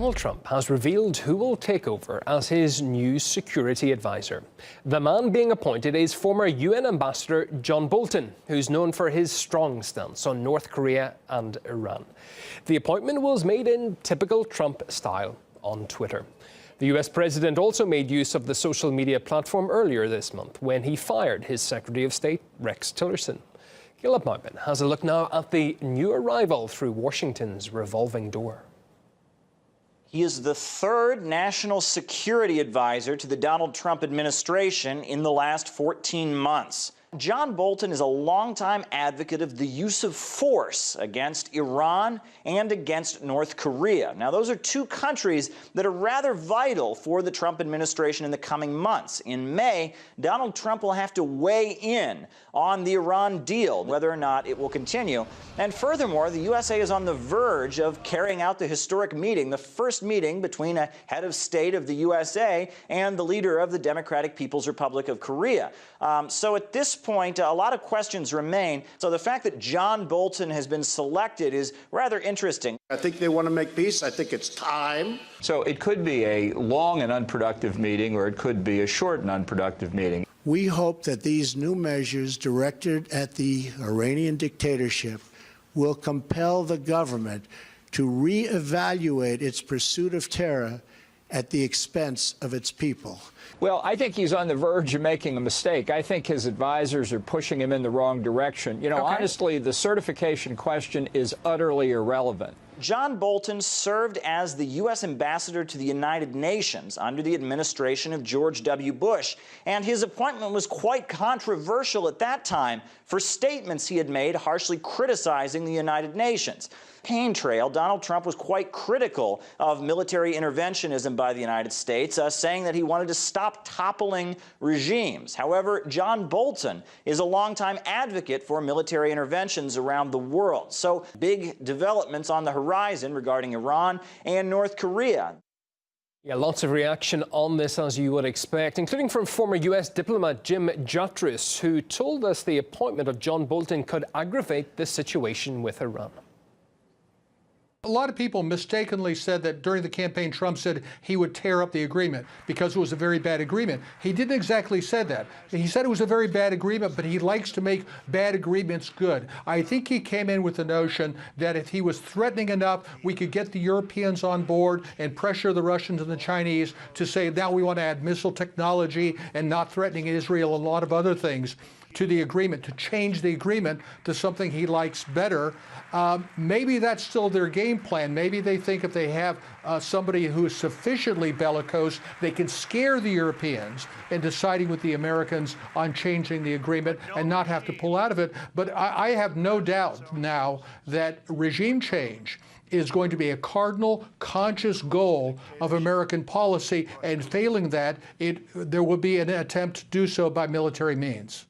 Donald Trump has revealed who will take over as his new security advisor. The man being appointed is former UN Ambassador John Bolton, who's known for his strong stance on North Korea and Iran. The appointment was made in typical Trump style on Twitter. The US president also made use of the social media platform earlier this month when he fired his Secretary of State, Rex Tillerson. Caleb Moutman has a look now at the new arrival through Washington's revolving door. He is the third national security advisor to the Donald Trump administration in the last 14 months. John Bolton is a longtime advocate of the use of force against Iran and against North Korea. Now, those are two countries that are rather vital for the Trump administration in the coming months. In May, Donald Trump will have to weigh in on the Iran deal, whether or not it will continue. And furthermore, the USA is on the verge of carrying out the historic meeting, the first meeting between a head of state of the USA and the leader of the Democratic People's Republic of Korea. So at this point, a lot of questions remain. So the fact that John Bolton has been selected is rather interesting. I think they want to make peace. I think it's time. So it could be a long and unproductive meeting, or it could be a short and unproductive meeting. We hope that these new measures directed at the Iranian dictatorship will compel the government to reevaluate its pursuit of terror at the expense of its people. Well, I think he's on the verge of making a mistake. I think his advisors are pushing him in the wrong direction. You know, honestly, the certification question is utterly irrelevant. John Bolton served as the U.S. ambassador to the United Nations under the administration of George W. Bush, and his appointment was quite controversial at that time for statements he had made harshly criticizing the United Nations. Campaign trail, Donald Trump was quite critical of military interventionism by the United States, saying that he wanted to stop toppling regimes. However, John Bolton is a longtime advocate for military interventions around the world. So big developments on the horizon regarding Iran and North Korea. Yeah, lots of reaction on this, as you would expect, including from former U.S. diplomat Jim Jutras, who told us the appointment of John Bolton could aggravate the situation with Iran. A lot of people mistakenly said that during the campaign Trump said he would tear up the agreement because it was a very bad agreement. He didn't exactly say that. He said it was a very bad agreement, but he likes to make bad agreements good. I think he came in with the notion that if he was threatening enough, we could get the Europeans on board and pressure the Russians and the Chinese to say, now we want to add missile technology and not threatening Israel and a lot of other things to the agreement, to change the agreement to something he likes better. Maybe that's still their game plan. Maybe they think if they have somebody who is sufficiently bellicose, they can scare the Europeans in deciding with the Americans on changing the agreement and not have to pull out of it. But I have no doubt now that regime change is going to be a cardinal, conscious goal of American policy, and failing that, there will be an attempt to do so by military means.